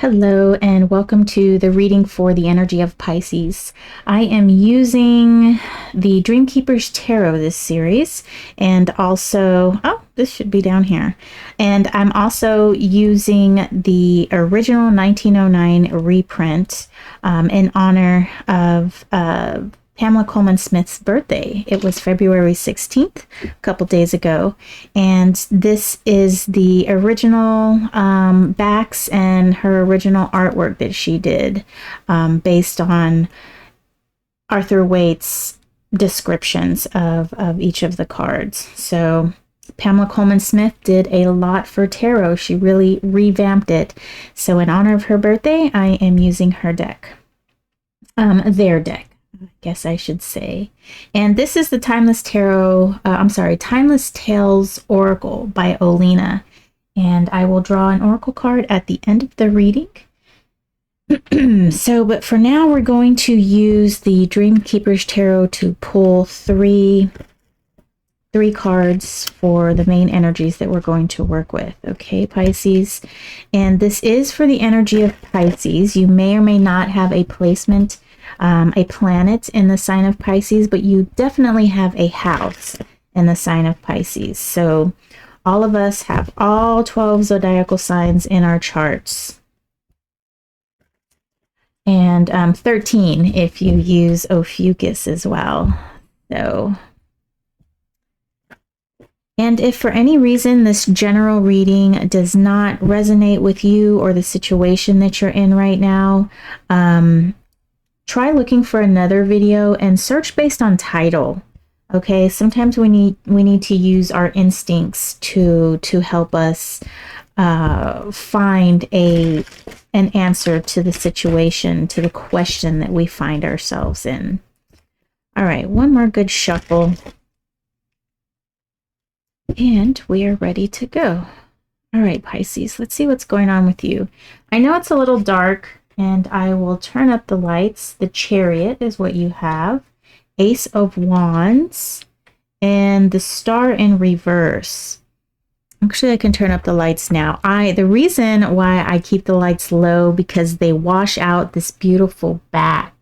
Hello and welcome to the reading for the energy of Pisces. I am using the Dreamkeeper's Tarot this series, and also, this should be down here. And I'm also using the original 1909 reprint in honor of Pamela Coleman Smith's birthday. It was February 16th, a couple days ago. And this is the original backs and her original artwork that she did based on Arthur Waite's descriptions of each of the cards. So Pamela Coleman Smith did a lot for tarot. She really revamped it. So in honor of her birthday, I am using her deck. Their deck, I guess I should say. And this is the Timeless Tales Oracle by Olena. And I will draw an oracle card at the end of the reading. But for now, we're going to use the Dreamkeeper's Tarot to pull three cards for the main energies that we're going to work with. Okay, Pisces. And this is for the energy of Pisces. You may or may not have a placement, a planet in the sign of Pisces, but you definitely have a house in the sign of Pisces. So all of us have all 12 zodiacal signs in our charts. And 13 if you use Ophiuchus as well. And if for any reason this general reading does not resonate with you or the situation that you're in right now, try looking for another video and search based on title. Okay, sometimes we need to use our instincts to help us find an answer to the situation, to the question that we find ourselves in. All right, one more good shuffle. And we are ready to go. All right, Pisces, let's see what's going on with you. I know it's a little dark, and I will turn up the lights. The Chariot is what you have. Ace of Wands, and the Star in reverse. Actually, I can turn up the lights now. The reason why I keep the lights low, because they wash out this beautiful back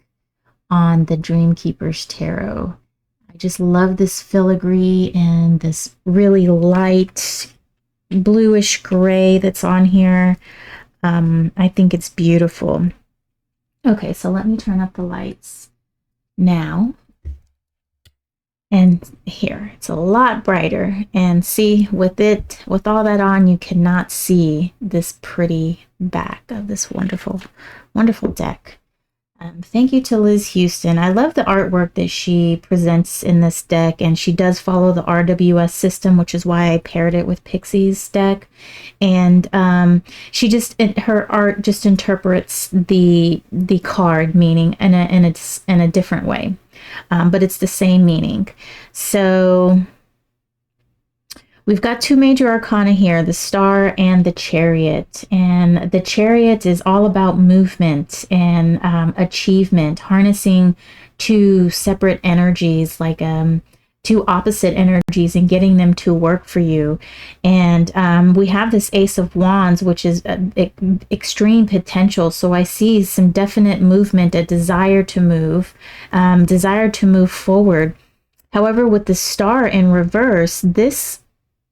on the Dreamkeeper's Tarot. I just love this filigree and this really light bluish gray that's on here. I think it's beautiful. Okay, so let me turn up the lights now. And here, it's a lot brighter. And see, with all that on, you cannot see this pretty back of this wonderful, wonderful deck. Thank you to Liz Houston. I love the artwork that she presents in this deck, and she does follow the RWS system, which is why I paired it with Pixie's deck. And her art just interprets the card meaning in a different way, but it's the same meaning. So we've got two major arcana here, the Star and the Chariot. And the Chariot is all about movement and achievement, harnessing two separate energies, like two opposite energies, and getting them to work for you. And we have this Ace of Wands, which is extreme potential. So I see some definite movement, a desire to move forward. However, with the Star in reverse, this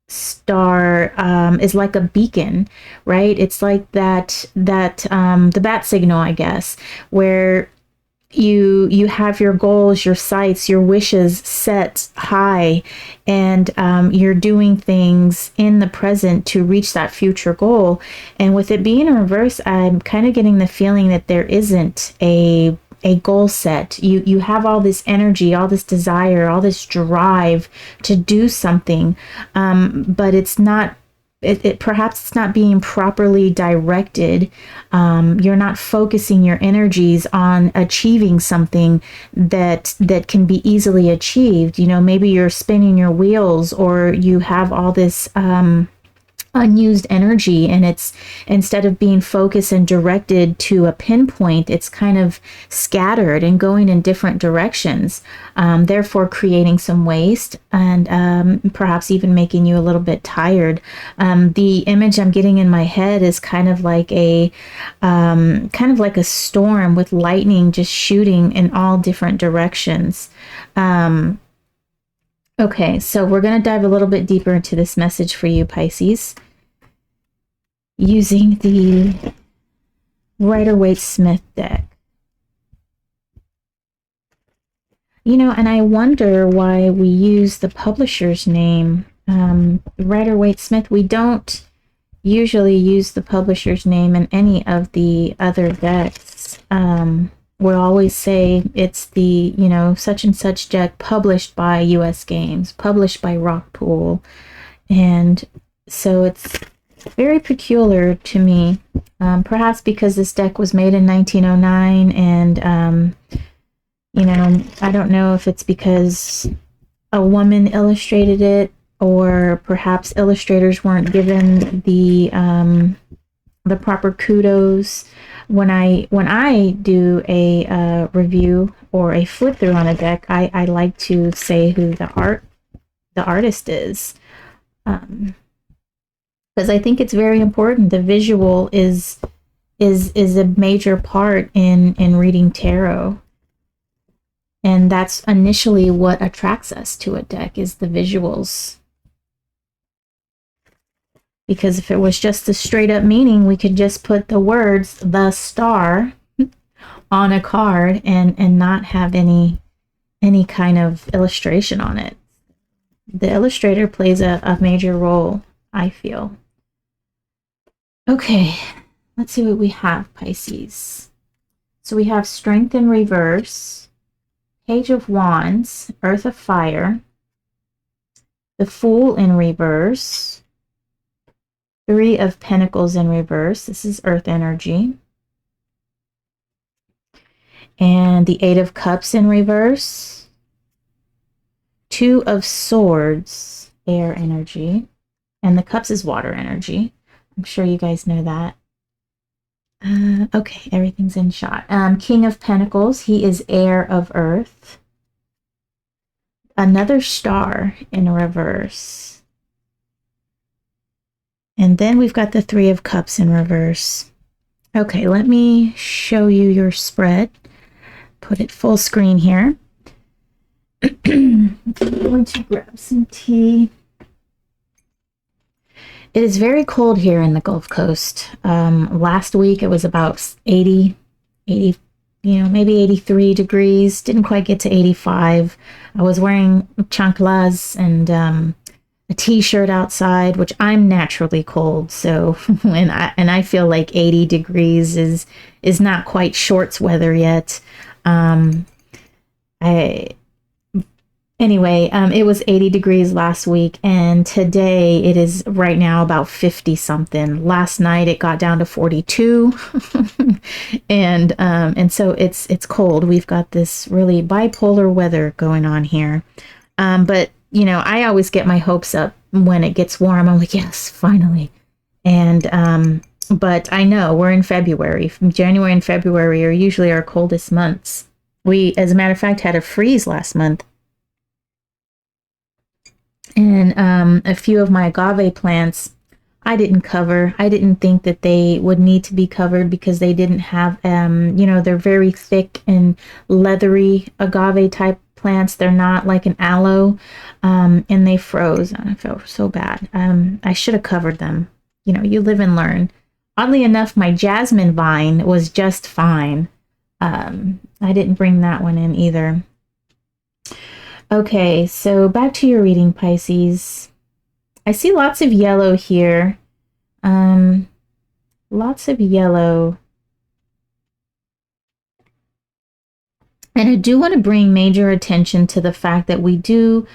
star is like a beacon, right? It's like the bat signal, I guess, where you have your goals, your sights, your wishes set high, and you're doing things in the present to reach that future goal. And with it being in reverse, I'm kind of getting the feeling that there isn't a goal set. You have all this energy, all this desire, all this drive to do something, but it's not. Perhaps it's not being properly directed. You're not focusing your energies on achieving something that can be easily achieved. You know, maybe you're spinning your wheels, or you have all this unused energy, and it's, instead of being focused and directed to a pinpoint, it's kind of scattered and going in different directions, therefore creating some waste, and perhaps even making you a little bit tired. The image I'm getting in my head is kind of like a storm with lightning just shooting in all different directions. Okay, so we're going to dive a little bit deeper into this message for you, Pisces, using the Rider-Waite-Smith deck. You know, and I wonder why we use the publisher's name. Rider-Waite-Smith, we don't usually use the publisher's name in any of the other decks. We'll always say it's the, you know, such and such deck published by US Games, published by Rockpool. And so it's very peculiar to me, perhaps because this deck was made in 1909, and you know, I don't know if it's because a woman illustrated it, or perhaps illustrators weren't given the proper kudos. When I do a review or a flip through on a deck, I like to say who the artist is. Because I think it's very important. The visual is a major part in reading tarot, and that's initially what attracts us to a deck, is the visuals. Because if it was just the straight up meaning, we could just put the words "the star" on a card and not have any kind of illustration on it. The illustrator plays a major role, I feel. Okay, let's see what we have, Pisces. So we have Strength in reverse, Page of Wands, Earth of Fire, the Fool in reverse, Three of Pentacles in reverse. This is Earth energy. And the Eight of Cups in reverse, Two of Swords, air energy, and the Cups is water energy. I'm sure you guys know that. Okay, everything's in shot. King of Pentacles, he is air of earth. Another star in reverse. And then we've got the Three of Cups in reverse. Okay, let me show you your spread. Put it full screen here. I'm going to grab some tea. It is very cold here in the Gulf Coast. Last week it was about 80, you know, maybe 83 degrees. Didn't quite get to 85. I was wearing chanclas and a t-shirt outside, which I'm naturally cold. So when I feel like 80 degrees is not quite shorts weather yet. Anyway, it was 80 degrees last week, and today it is right now about 50 something. Last night it got down to 42. and so it's cold. We've got this really bipolar weather going on here. But you know, I always get my hopes up when it gets warm. I'm like, yes, finally. And but I know we're in February. January and February are usually our coldest months. We, as a matter of fact, had a freeze last month. And a few of my agave plants, I didn't cover. I didn't think that they would need to be covered because they didn't have, you know, they're very thick and leathery agave type plants. They're not like an aloe, and they froze. I felt so bad. I should have covered them. You know, you live and learn. Oddly enough, my jasmine vine was just fine. I didn't bring that one in either. Okay, so back to your reading, Pisces. I see lots of yellow here. Lots of yellow. And I do want to bring major attention to the fact that we do,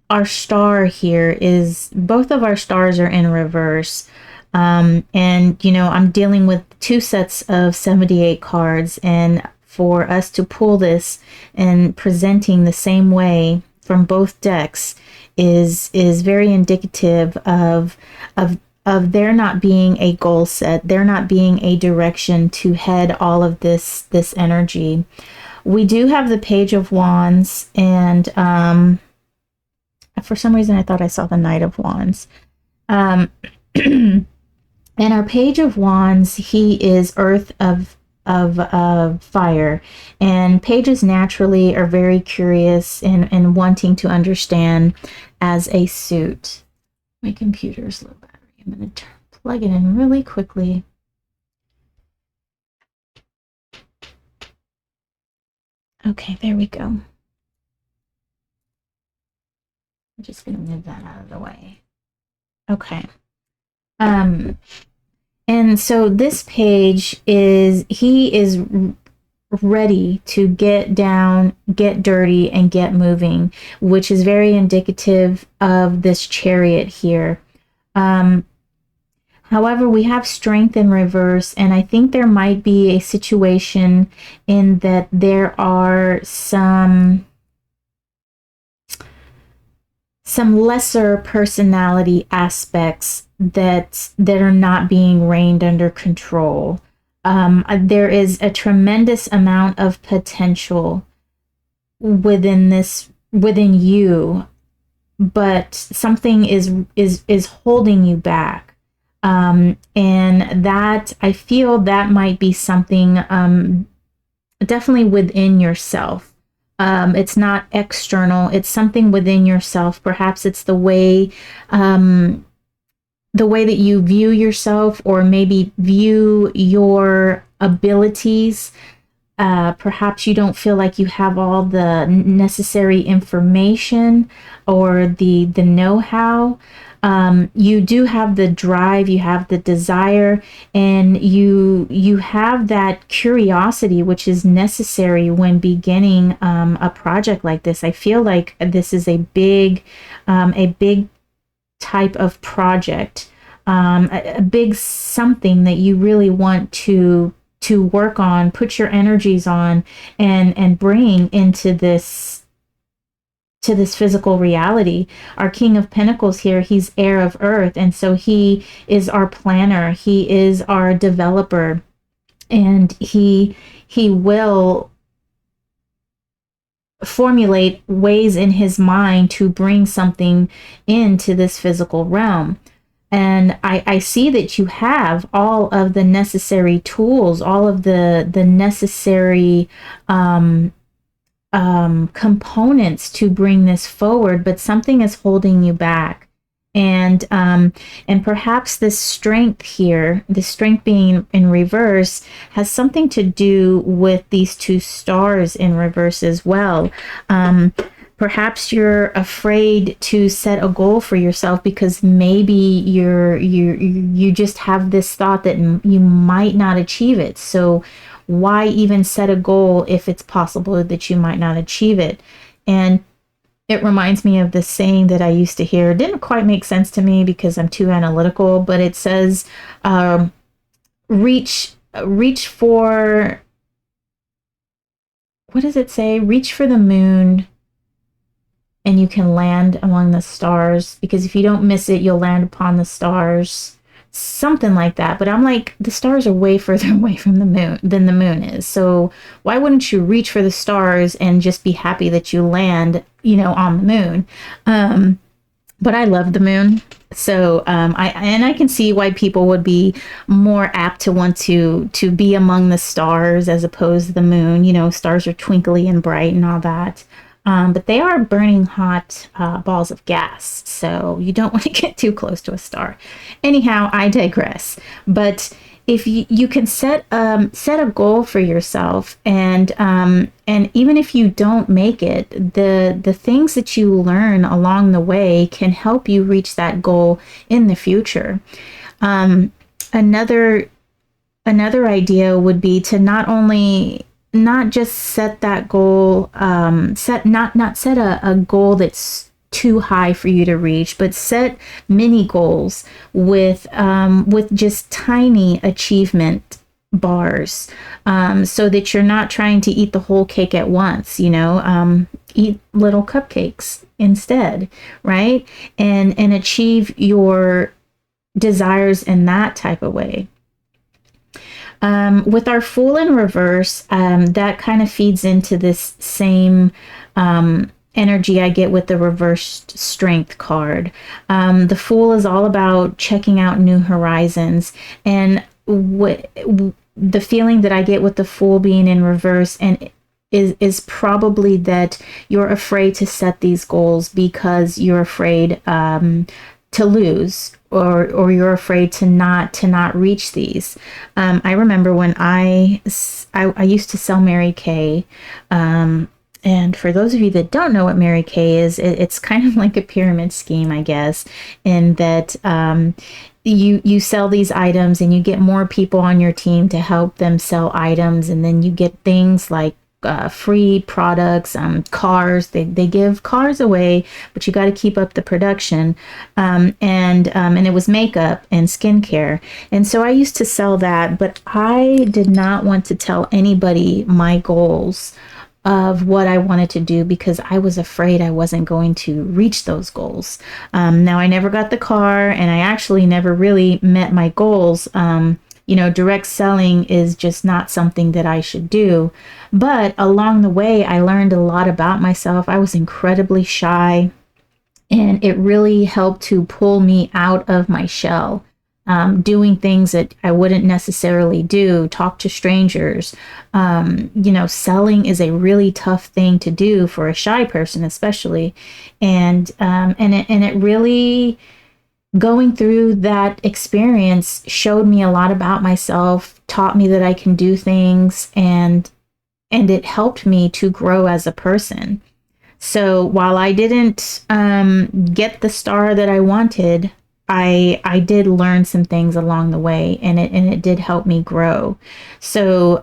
our star here is, both of our stars are in reverse. And, you know, I'm dealing with 2 sets of 78 cards, and for us to pull this and presenting the same way from both decks is very indicative of there not being a goal set, there not being a direction to head all of this energy. We do have the Page of Wands, and for some reason I thought I saw the Knight of Wands. And our Page of Wands, he is earth of fire, and pages naturally are very curious and wanting to understand as a suit. My computer's low battery. I'm going to plug it in really quickly. Okay, there we go. I'm just going to move that out of the way. Okay. And so this page he is ready to get down, get dirty, and get moving, which is very indicative of this Chariot here. However, we have Strength in reverse, and I think there might be a situation in that there are some lesser personality aspects that are not being reined under control. There is a tremendous amount of potential within you, but something is holding you back. And that, I feel that might be something definitely within yourself. It's not external, it's something within yourself. Perhaps it's the way that you view yourself, or maybe view your abilities. Perhaps you don't feel like you have all the necessary information or the know-how. You do have the drive, you have the desire, and you have that curiosity, which is necessary when beginning a project like this. I feel like this is a big type of project, a big something that you really want to work on, put your energies on, and bring into this physical reality. Our King of Pentacles here, he's heir of earth, and so he is our planner, he is our developer, and he will formulate ways in his mind to bring something into this physical realm. And I see that you have all of the necessary tools, all of the necessary components to bring this forward, but something is holding you back. And perhaps this Strength here, the Strength being in reverse, has something to do with these two stars in reverse as well. Perhaps you're afraid to set a goal for yourself because maybe you just have this thought that you might not achieve it. So why even set a goal if it's possible that you might not achieve it? And it reminds me of this saying that I used to hear. It didn't quite make sense to me because I'm too analytical, but it says, reach for, what does it say? Reach for the moon and you can land among the stars, because if you don't miss it, you'll land upon the stars. Something like that. But I'm like, the stars are way further away from the moon than the moon is. So why wouldn't you reach for the stars and just be happy that you land, on the moon? But I love the moon. So I can see why people would be more apt to want to be among the stars as opposed to the moon. Stars are twinkly and bright and all that. But they are burning hot balls of gas, so you don't want to get too close to a star. Anyhow, I digress. But if you can set a goal for yourself, and even if you don't make it, the things that you learn along the way can help you reach that goal in the future. Another idea would be to not just set that goal, not set a goal that's too high for you to reach, but set mini goals with just tiny achievement bars, so that you're not trying to eat the whole cake at once. Eat little cupcakes instead, right? And achieve your desires in that type of way. With our Fool in reverse, that kind of feeds into this same energy I get with the reversed Strength card. The Fool is all about checking out new horizons, and the feeling that I get with the Fool being in reverse and is probably that you're afraid to set these goals because you're afraid to lose, or you're afraid to not reach these. I remember when I used to sell Mary Kay. And for those of you that don't know what Mary Kay is, it's kind of like a pyramid scheme, I guess, in that you sell these items and you get more people on your team to help them sell items, and then you get things like free products, cars. They give cars away, but you got to keep up the production. And it was makeup and skincare. And so I used to sell that, but I did not want to tell anybody my goals of what I wanted to do because I was afraid I wasn't going to reach those goals. Now, I never got the car, and I actually never really met my goals. Direct selling is just not something that I should do. But along the way, I learned a lot about myself. I was incredibly shy, and it really helped to pull me out of my shell. Doing things that I wouldn't necessarily do, talk to strangers. Selling is a really tough thing to do for a shy person, especially. And it really, going through that experience showed me a lot about myself, taught me that I can do things, and it helped me to grow as a person. So while I didn't get the star that I wanted, I did learn some things along the way, and it did help me grow. So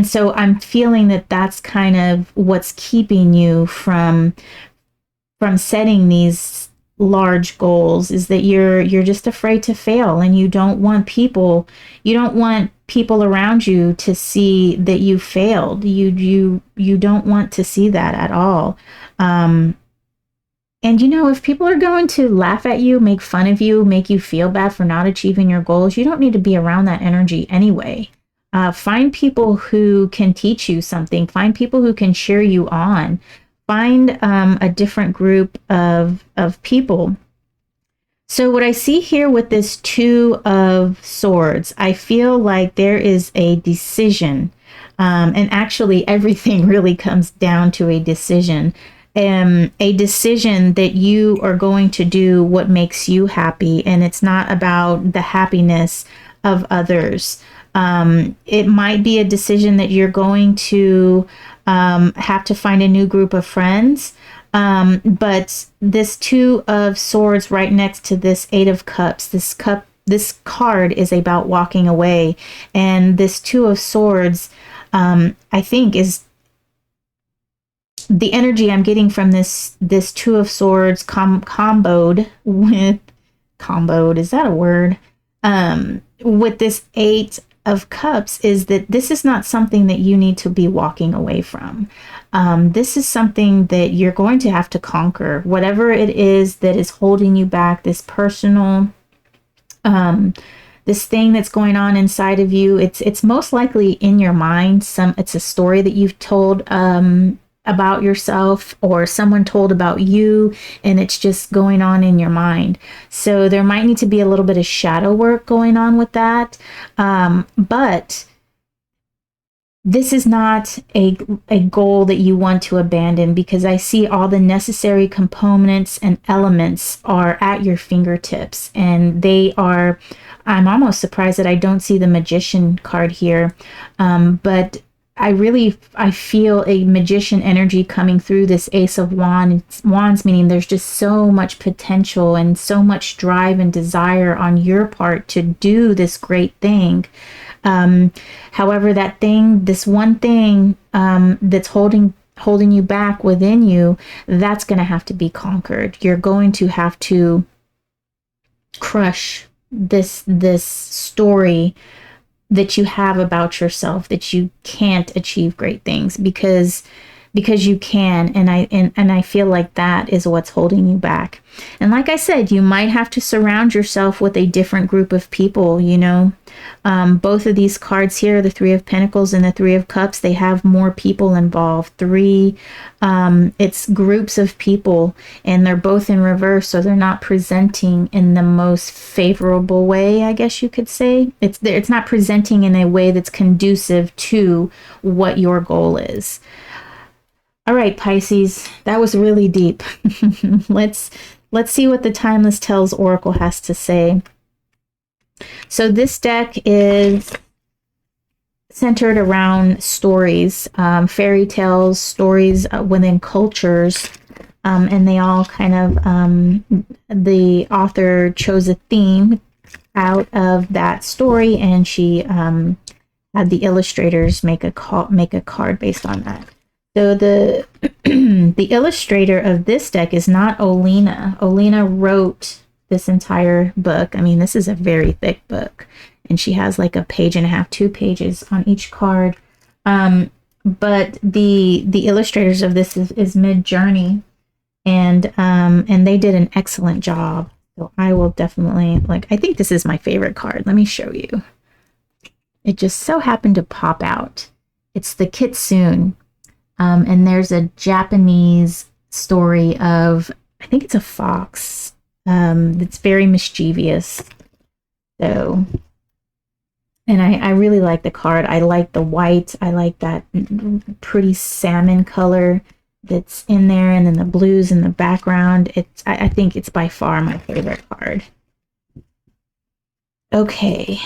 so I'm feeling that that's kind of what's keeping you from setting these large goals, is that you're just afraid to fail, and you don't want people around you to see that you failed. You don't want to see that at all. And if people are going to laugh at you, make fun of you, make you feel bad for not achieving your goals, you don't need to be around that energy anyway. Find people who can teach you something. Find people who can cheer you on. Find a different group of people. So what I see here with this Two of Swords, I feel like there is a decision. And actually, everything really comes down to a decision. A decision that you are going to do what makes you happy, and it's not about the happiness of others. It might be a decision that you're going to have to find a new group of friends. But this Two of Swords right next to this Eight of Cups, this card is about walking away. And this Two of Swords, I think, is the energy I'm getting from this Two of Swords comboed, is that a word? With this Eight of Cups, is that this is not something that you need to be walking away from. This is something that you're going to have to conquer. Whatever it is that is holding you back, this personal, this thing that's going on inside of you, it's most likely in your mind. It's a story that you've told about yourself, or someone told about you, and it's just going on in your mind. So there might need to be a little bit of shadow work going on with that. But this is not a goal that you want to abandon, because I see all the necessary components and elements are at your fingertips, and I'm almost surprised that I don't see the Magician card here. But I feel a magician energy coming through this Ace of Wands, meaning there's just so much potential and so much drive and desire on your part to do this great thing. However, this one thing that's holding you back within you, that's going to have to be conquered. You're going to have to crush this story that you have about yourself, that you can't achieve great things, because because you can, and I feel like that is what's holding you back. And like I said, you might have to surround yourself with a different group of people, you know. Both of these cards here, the Three of Pentacles and the Three of Cups, they have more people involved. It's groups of people, and they're both in reverse, so they're not presenting in the most favorable way, I guess you could say. It's not presenting in a way that's conducive to what your goal is. All right, Pisces, that was really deep. Let's see what the Timeless Tells Oracle has to say. So this deck is centered around stories, fairy tales, stories within cultures, and they all kind of, the author chose a theme out of that story, and she had the illustrators make a card based on that. So the the illustrator of this deck is not Olena. Olena wrote this entire book. I mean, this is a very thick book, and she has like a page and a half, 2 pages on each card. But the illustrators of this is Mid-Journey, and they did an excellent job. So I will definitely, I think this is my favorite card. Let me show you. It just so happened to pop out. It's the Kitsune. And there's a Japanese story of, I think it's a fox, that's very mischievous. So, and I really like the card. I like the white. I like that pretty salmon color that's in there, and then the blues in the background. I think it's by far my favorite card. Okay.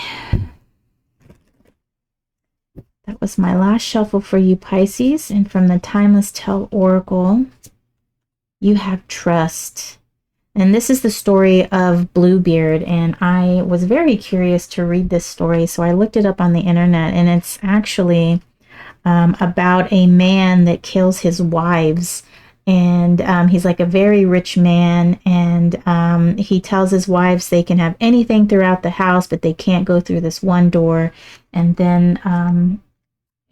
That was my last shuffle for you, Pisces. And from the Timeless Tell Oracle, you have Trust. And this is the story of Bluebeard. And I was very curious to read this story, so I looked it up on the internet. And it's actually about a man that kills his wives. And he's like a very rich man. And he tells his wives they can have anything throughout the house, but they can't go through this one door. And then...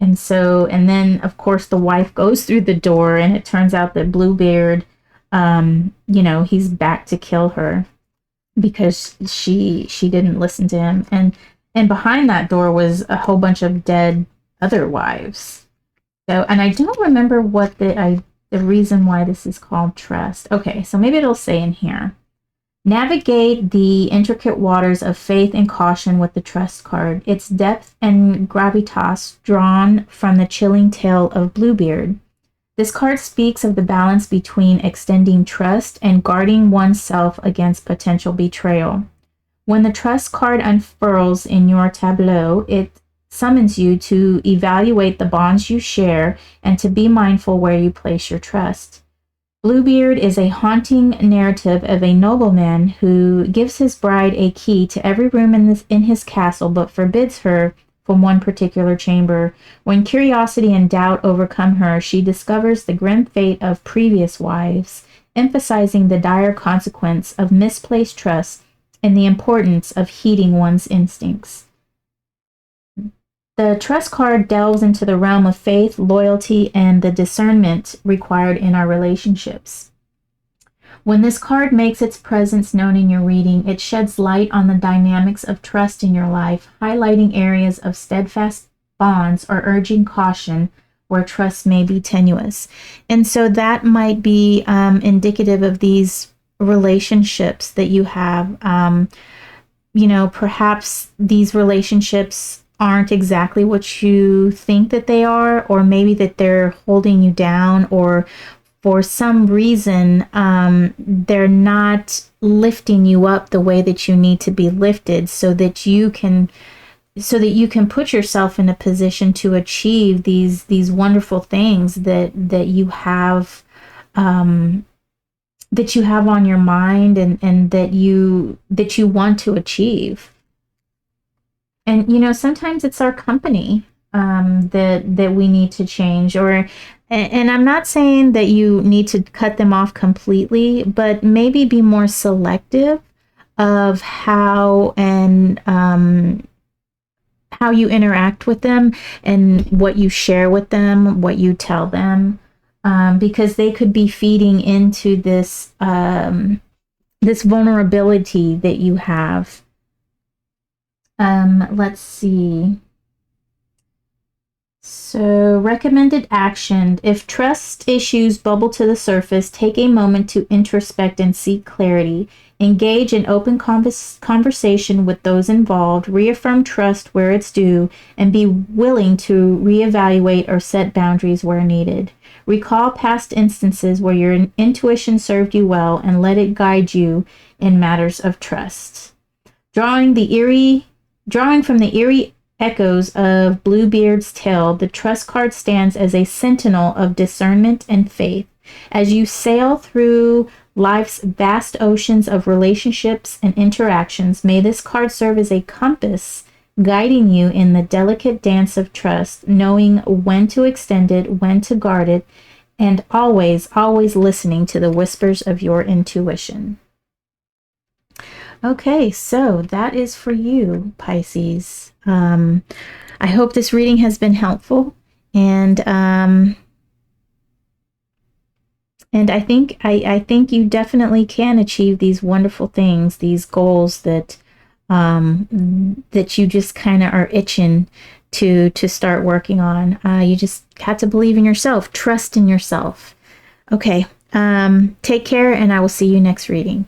And then, of course, the wife goes through the door, and it turns out that Bluebeard, you know, he's back to kill her because she didn't listen to him. And behind that door was a whole bunch of dead other wives. So, and I don't remember what the reason why this is called Trust. Okay, so maybe it'll say in here. Navigate the intricate waters of faith and caution with the Trust card, its depth and gravitas drawn from the chilling tale of Bluebeard. This card speaks of the balance between extending trust and guarding oneself against potential betrayal. When the Trust card unfurls in your tableau, it summons you to evaluate the bonds you share and to be mindful where you place your trust. Bluebeard is a haunting narrative of a nobleman who gives his bride a key to every room in his castle, but forbids her from one particular chamber. When curiosity and doubt overcome her, she discovers the grim fate of previous wives, emphasizing the dire consequence of misplaced trust and the importance of heeding one's instincts. The Trust card delves into the realm of faith, loyalty, and the discernment required in our relationships. When this card makes its presence known in your reading, it sheds light on the dynamics of trust in your life, highlighting areas of steadfast bonds or urging caution where trust may be tenuous. And so that might be indicative of these relationships that you have. You know, perhaps these relationships aren't exactly what you think that they are, or maybe that they're holding you down, or for some reason they're not lifting you up the way that you need to be lifted, so that you can put yourself in a position to achieve these wonderful things that you have on your mind, and that you want to achieve. And, you know, sometimes it's our company that we need to change, and I'm not saying that you need to cut them off completely, but maybe be more selective of how you interact with them, and what you share with them, what you tell them. because they could be feeding into this this vulnerability that you have. Let's see. So, recommended action. If trust issues bubble to the surface, take a moment to introspect and seek clarity. Engage in open conversation with those involved. Reaffirm trust where it's due, and be willing to reevaluate or set boundaries where needed. Recall past instances where your intuition served you well and let it guide you in matters of trust. Drawing from the eerie echoes of Bluebeard's tale, the trust card stands as a sentinel of discernment and faith. As you sail through life's vast oceans of relationships and interactions, may this card serve as a compass guiding you in the delicate dance of trust, knowing when to extend it, when to guard it, and always, always listening to the whispers of your intuition. Okay, so that is for you, Pisces. I hope this reading has been helpful, and I think you definitely can achieve these wonderful things, these goals that that you just kind of are itching to start working on. You just have to believe in yourself, trust in yourself. Okay, take care, and I will see you next reading.